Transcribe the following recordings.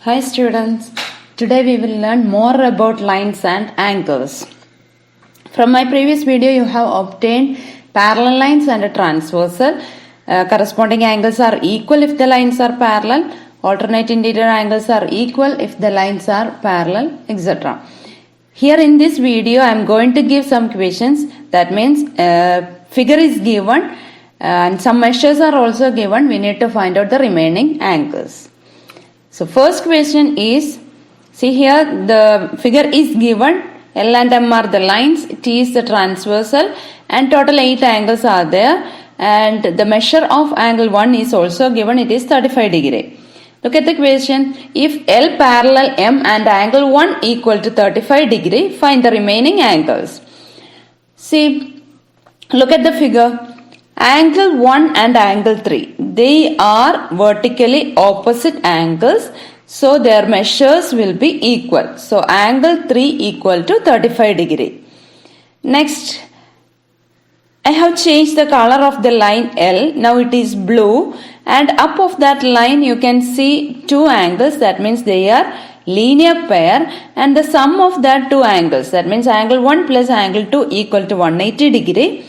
Hi students, today we will learn more about lines and angles. From my previous video you have obtained parallel lines and a transversal. Corresponding angles are equal if the lines are parallel. Alternate interior angles are equal if the lines are parallel, etc. Here in this video I am going to give some questions. That means figure is given and some measures are also given. We need to find out the remaining angles. So first question is, see here the figure is given, L and M are the lines, T is the transversal and total 8 angles are there, and the measure of angle 1 is also given, it is 35 degree. Look at the question, if L parallel M and angle 1 equal to 35 degree, find the remaining angles. See, look at the figure. Angle 1 and angle 3, they are vertically opposite angles, so their measures will be equal. So angle 3 equal to 35 degree. Next, I have changed the color of the line L. Now it is blue, and up of that line you can see two angles, that means they are linear pair, and the sum of that two angles, that means angle 1 plus angle 2 equal to 180 degree.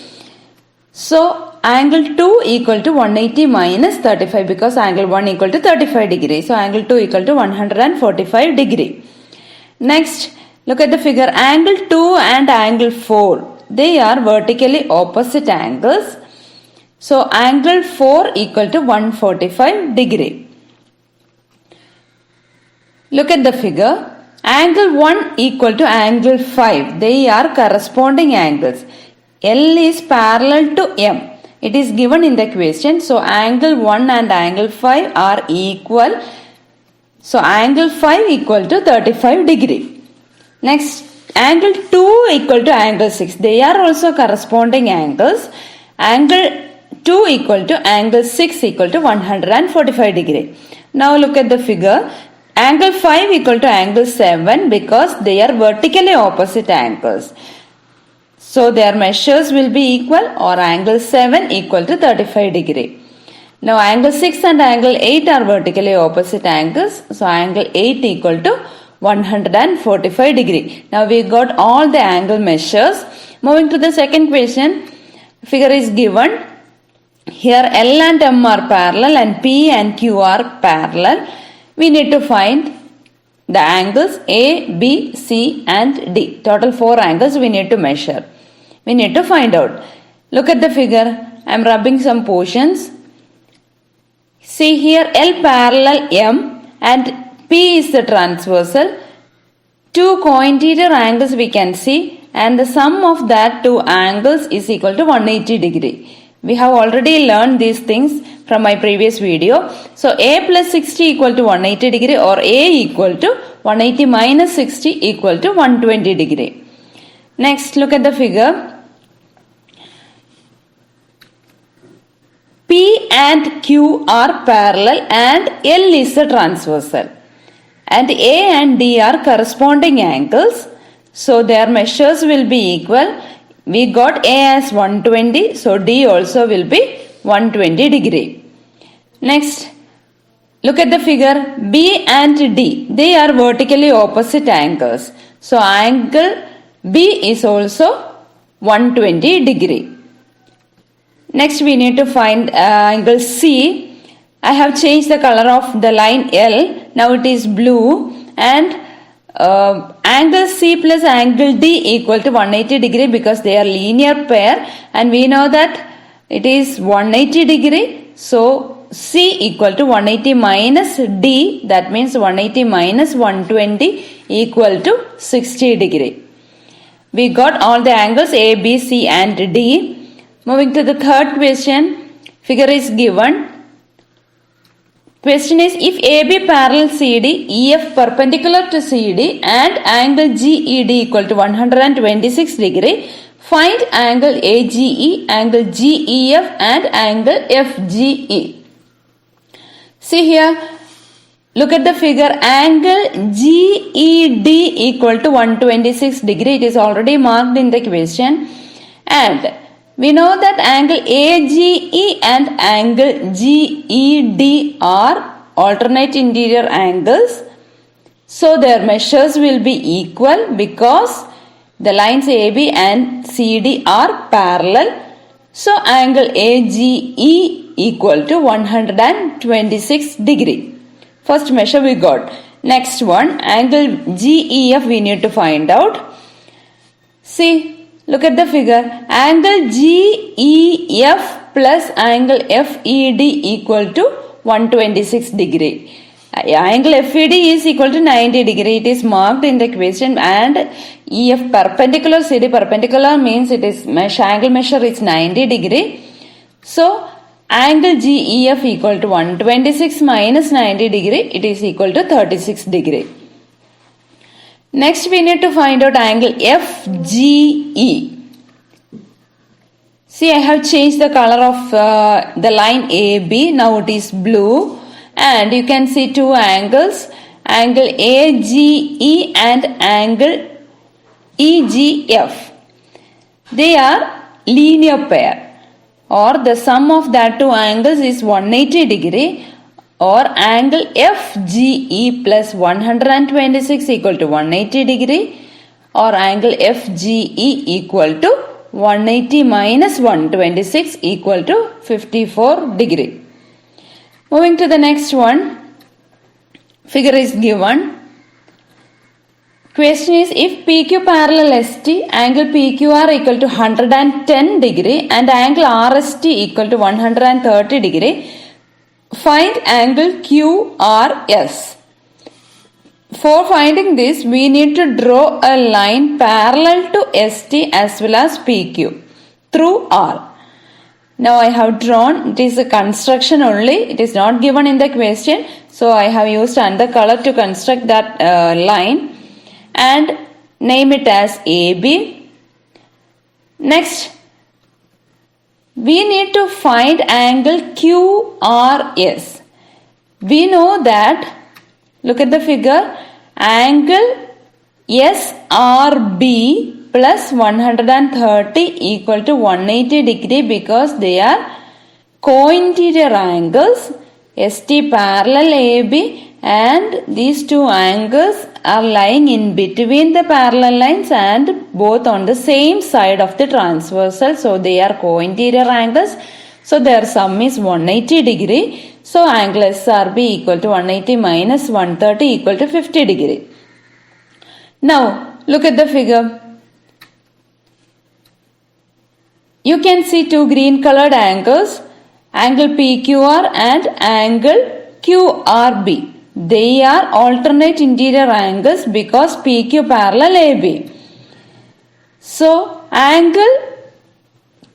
So angle 2 equal to 180 minus 35 because angle 1 equal to 35 degree. So angle 2 equal to 145 degree. Next, look at the figure. Angle 2 and angle 4, they are vertically opposite angles. So angle 4 equal to 145 degree. Look at the figure. Angle 1 equal to angle 5, they are corresponding angles. L is parallel to M. It is given in the question. So angle 1 and angle 5 are equal. So angle 5 equal to 35 degree. Next, angle 2 equal to angle 6. They are also corresponding angles. Angle 2 equal to angle 6 equal to 145 degree. Now look at the figure. Angle 5 equal to angle 7 because they are vertically opposite angles. So their measures will be equal, or angle 7 equal to 35 degree. Now angle 6 and angle 8 are vertically opposite angles. So angle 8 equal to 145 degree. Now we got all the angle measures. Moving to the second question. Figure is given. Here L and M are parallel and P and Q are parallel. We need to find the angles A, B, C and D. Total 4 angles we need to measure. We need to find out. Look at the figure. I am rubbing some portions. See here L parallel M and P is the transversal. Two co-interior angles we can see, and the sum of that two angles is equal to 180 degree. We have already learned these things from my previous video. So A plus 60 equal to 180 degree, or A equal to 180 minus 60 equal to 120 degree. Next, look at the figure. P and Q are parallel and L is the transversal. And A and D are corresponding angles. So their measures will be equal. We got A as 120. So D also will be 120 degree. Next, look at the figure. B and D, they are vertically opposite angles. So angle B is also 120 degree. Next we need to find angle C. I have changed the color of the line L. Now it is blue, and angle C plus angle D equal to 180 degree because they are linear pair, and we know that it is 180 degree. So C equal to 180 minus D, that means 180 minus 120 equal to 60 degree. We got all the angles A, B, C and D. Moving to the third question. Figure is given. Question is, if AB parallel CD, EF perpendicular to CD and angle GED equal to 126 degree, find angle AGE, angle GEF and angle FGE. See here, look at the figure. Angle GED equal to 126 degree. It is already marked in the question. And we know that angle AGE and angle GED are alternate interior angles. So their measures will be equal because the lines AB and CD are parallel. So angle AGE equal to 126 degree. First measure we got. Next one, angle GEF we need to find out. See, look at the figure. Angle GEF plus angle FED equal to 126 degree. Angle FED is equal to 90 degree. It is marked in the question, and EF perpendicular CD perpendicular means it is angle measure is 90 degree. So angle GEF equal to 126 minus 90 degree. It is equal to 36 degree. Next we need to find out angle FGE. See, I have changed the color of the line AB. Now it is blue. And you can see two angles, angle AGE and angle EGF. They are linear pair, or the sum of that two angles is 180 degree, or angle FGE plus 126 equal to 180 degree, or angle FGE equal to 180 minus 126 equal to 54 degree. Moving to the next one, figure is given. Question is, if PQ parallel ST, angle PQR equal to 110 degree and angle RST equal to 130 degree, find angle QRS. For finding this, we need to draw a line parallel to ST as well as PQ through R. Now I have drawn, it is a construction only, it is not given in the question. So I have used another color to construct that line and name it as AB. Next, we need to find angle QRS. We know that, look at the figure, angle SRB plus 130 equal to 180 degree because they are co-interior angles, ST parallel AB, and these two angles are lying in between the parallel lines and both on the same side of the transversal. So they are co-interior angles. So their sum is 180 degree. So angle SRB equal to 180 minus 130 equal to 50 degree. Now look at the figure. You can see two green colored angles, angle PQR and angle QRB. They are alternate interior angles because PQ parallel AB. So angle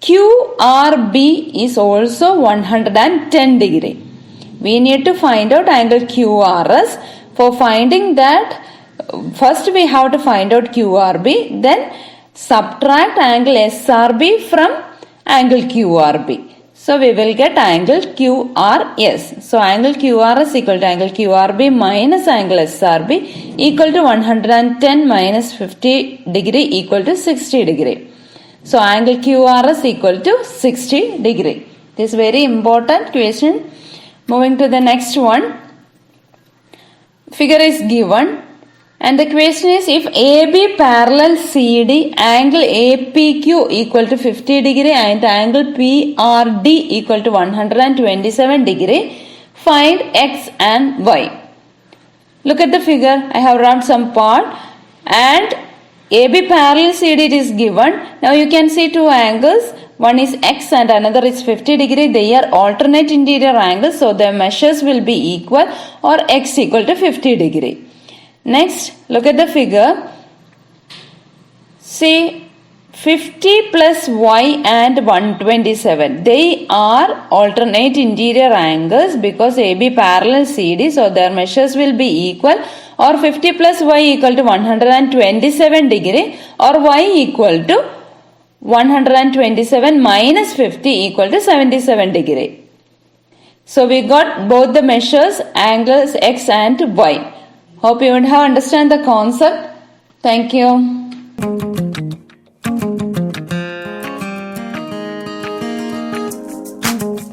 QRB is also 110 degree. We need to find out angle QRS. For finding that, first we have to find out QRB, then subtract angle SRB from angle QRB. So we will get angle QRS. So angle QRS equal to angle QRB minus angle SRB equal to 110 minus 50 degree equal to 60 degree. So angle QRS equal to 60 degree. This is very important question. Moving to the next one. Figure is given. And the question is, if AB parallel CD, angle APQ equal to 50 degree and angle PRD equal to 127 degree, find X and Y. Look at the figure. I have run some part and AB parallel CD it is given. Now you can see two angles. One is X and another is 50 degree. They are alternate interior angles. So their measures will be equal, or X equal to 50 degree. Next, look at the figure. See, 50 plus Y and 127. They are alternate interior angles because AB parallel CD. So their measures will be equal, or 50 plus Y equal to 127 degree, or Y equal to 127 minus 50 equal to 77 degree. So we got both the measures, angles X and Y. Hope you would have understand the concept. Thank you.